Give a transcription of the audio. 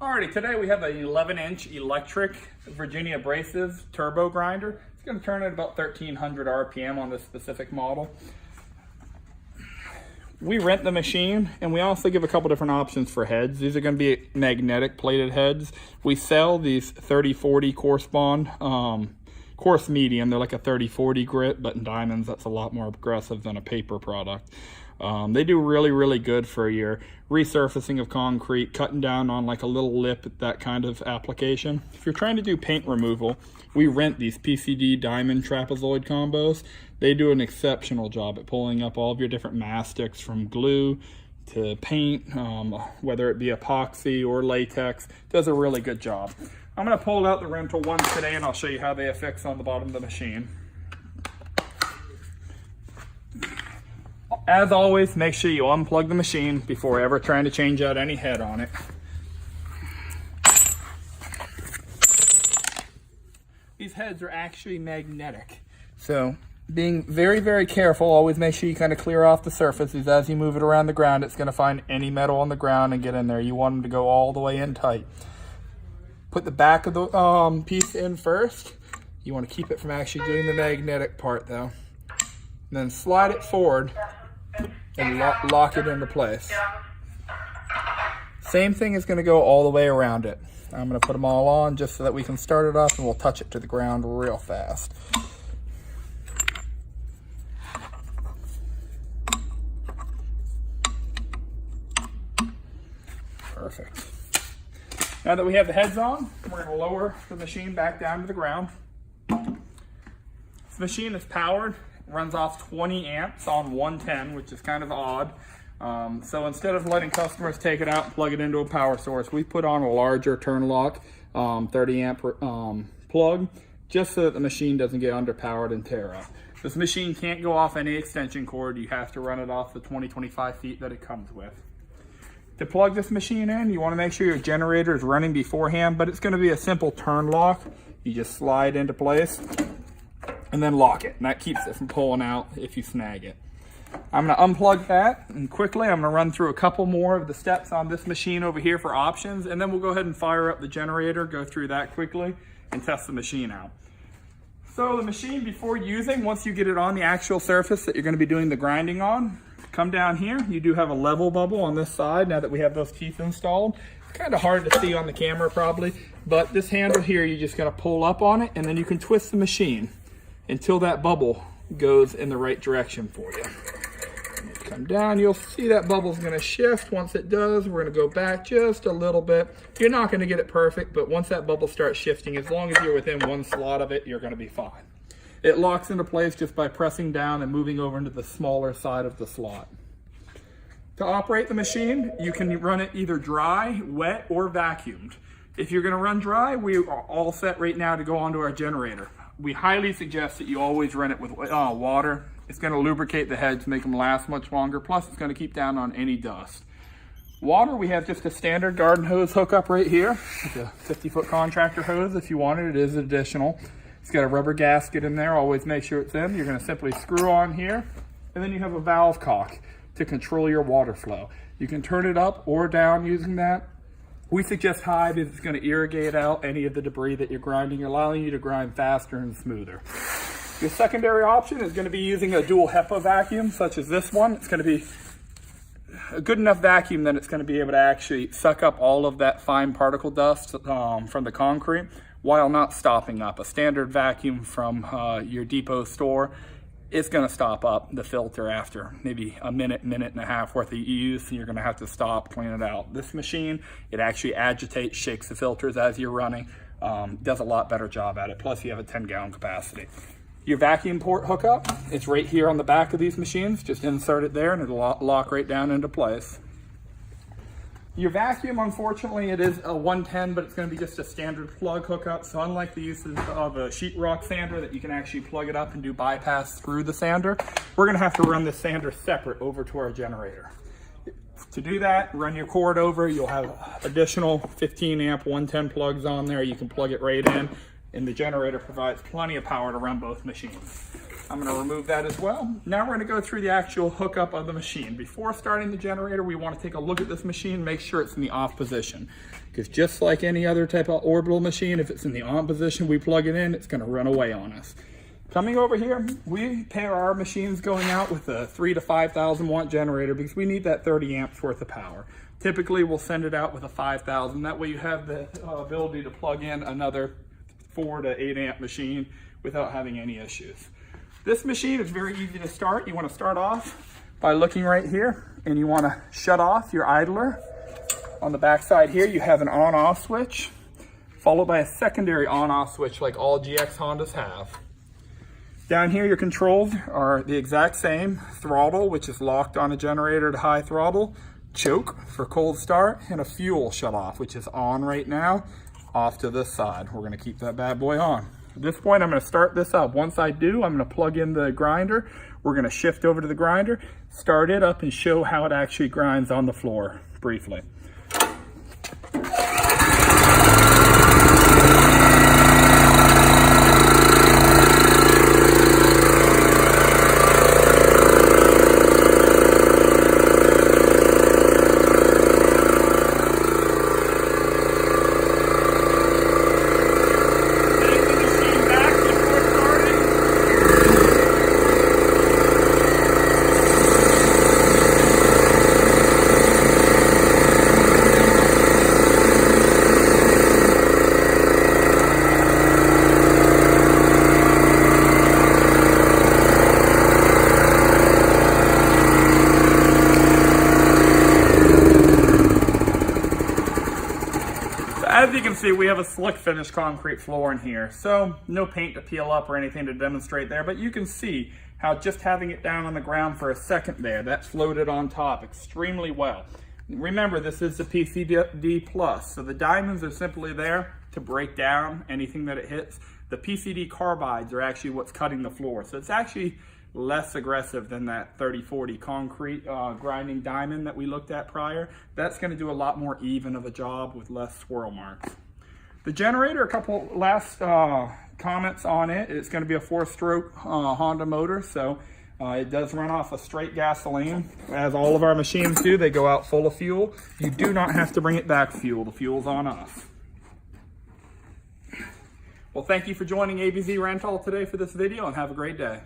Alrighty, today we have an 11-inch electric Virginia abrasive turbo grinder. It's going to turn at about 1300 RPM on this specific model. We rent the machine, and we also give a couple different options for heads. These are going to be magnetic plated heads. We sell these 30-40 coarse bond, coarse medium. They're like a 30-40 grit, but in diamonds that's a lot more aggressive than a paper product. They do really good for your resurfacing of concrete, cutting down on like a little lip, that kind of application. If you're trying to do paint removal, we rent these PCD diamond trapezoid combos. They do an exceptional job at pulling up all of your different mastics from glue to paint, whether it be epoxy or latex. Does a really good job. I'm going to pull out the rental ones today and I'll show you how they affix on the bottom of the machine. As always, make sure you unplug the machine before ever trying to change out any head on it. These heads are actually magnetic, so being very careful, always make sure you kind of clear off the surfaces. As you move it around the ground, it's going to find any metal on the ground and get in there. You want them to go all the way in tight. Put the back of the piece in first. You want to keep it from actually doing the magnetic part though. And then slide it forward and lock it into place. Same thing is going to go all the way around it. I'm going to put them all on just so that we can start it up and we'll touch it to the ground real fast. Perfect. Now that we have the heads on, we're going to lower the machine back down to the ground. This machine is powered. Runs off 20 amps on 110, which is kind of odd. So instead of letting customers take it out and plug it into a power source, we put on a larger turn lock 30 amp plug, just so that the machine doesn't get underpowered and tear up. This machine can't go off any extension cord. You have to run it off the 20-25 feet that it comes with. To plug this machine in, you want to make sure your generator is running beforehand, but it's going to be a simple turn lock. You just slide into place and then lock it, and that keeps it from pulling out if you snag it. I'm going to unplug that, and quickly I'm going to run through a couple more of the steps on this machine over here for options, and then we'll go ahead and fire up the generator, go through that quickly, and test the machine out. So the machine, before using, once you get it on the actual surface that you're going to be doing the grinding on, come down here. You do have a level bubble on this side now that we have those teeth installed. It's kind of hard to see on the camera probably, but this handle here, you're just going to pull up on it, and then you can twist the machine until that bubble goes in the right direction for you. Come down, you'll see that bubble's gonna shift. Once it does, we're gonna go back just a little bit. You're not gonna get it perfect, but once that bubble starts shifting, as long as you're within one slot of it, you're gonna be fine. It locks into place just by pressing down and moving over into the smaller side of the slot. To operate the machine, you can run it either dry, wet, or vacuumed. If you're gonna run dry, we are all set right now to go onto our generator. We highly suggest that you always run it with water. It's going to lubricate the heads, make them last much longer. Plus, it's going to keep down on any dust. Water, we have just a standard garden hose hookup right here. It's a 50-foot contractor hose. If you want it, it is additional. It's got a rubber gasket in there. Always make sure it's in. You're going to simply screw on here, and then you have a valve cock to control your water flow. You can turn it up or down using that. We suggest high because it's going to irrigate out any of the debris that you're grinding, allowing you to grind faster and smoother. Your secondary option is going to be using a dual HEPA vacuum, such as this one. It's going to be a good enough vacuum that it's going to be able to actually suck up all of that fine particle dust from the concrete while not stopping up. A standard vacuum from your depot store, it's going to stop up the filter after maybe a minute and a half worth of use, and you're going to have to stop, clean it out. This machine, it actually agitates, shakes the filters as you're running, does a lot better job at it. Plus you have a 10-gallon capacity. Your vacuum port hookup, it's right here on the back of these machines. Just insert it there and it'll lock right down into place. Your vacuum, unfortunately, it is a 110, but it's going to be just a standard plug hookup. So unlike the uses of a sheetrock sander that you can actually plug it up and do bypass through the sander, we're going to have to run this sander separate over to our generator. To do that, run your cord over. You'll have additional 15 amp 110 plugs on there. You can plug it right in, and the generator provides plenty of power to run both machines. I'm going to remove that as well. Now we're going to go through the actual hookup of the machine. Before starting the generator, we want to take a look at this machine, make sure it's in the off position. Because just like any other type of orbital machine, if it's in the on position, we plug it in, it's going to run away on us. Coming over here, we pair our machines going out with a 3,000 to 5,000 watt generator because we need that 30 amps worth of power. Typically, we'll send it out with a 5,000. That way you have the ability to plug in another 4 to 8 amp machine without having any issues. This machine is very easy to start. You want to start off by looking right here, and you want to shut off your idler. On the back side here, you have an on-off switch, followed by a secondary on-off switch like all GX Hondas have. Down here, your controls are the exact same. Throttle, which is locked on a generator to high throttle, choke for cold start, and a fuel shut off, which is on right now, off to this side. We're gonna keep that bad boy on. At this point, I'm gonna start this up. Once I do, I'm gonna plug in the grinder. We're gonna shift over to the grinder, start it up, and show how it actually grinds on the floor briefly. As you can see, we have a slick finish concrete floor in here, so no paint to peel up or anything to demonstrate there, but you can see how just having it down on the ground for a second there, that floated on top extremely well. Remember, this is the PCD Plus, so the diamonds are simply there to break down anything that it hits. The PCD carbides are actually what's cutting the floor, so it's actually less aggressive than that 3040 concrete grinding diamond that we looked at prior. That's going to do a lot more even of a job with less swirl marks. The generator, a couple last comments on it. It's going to be a 4-stroke Honda motor, so it does run off of straight gasoline. As all of our machines do, they go out full of fuel. You do not have to bring it back fuel. The fuel's on us. Well, thank you for joining ABZ Rental today for this video, and have a great day.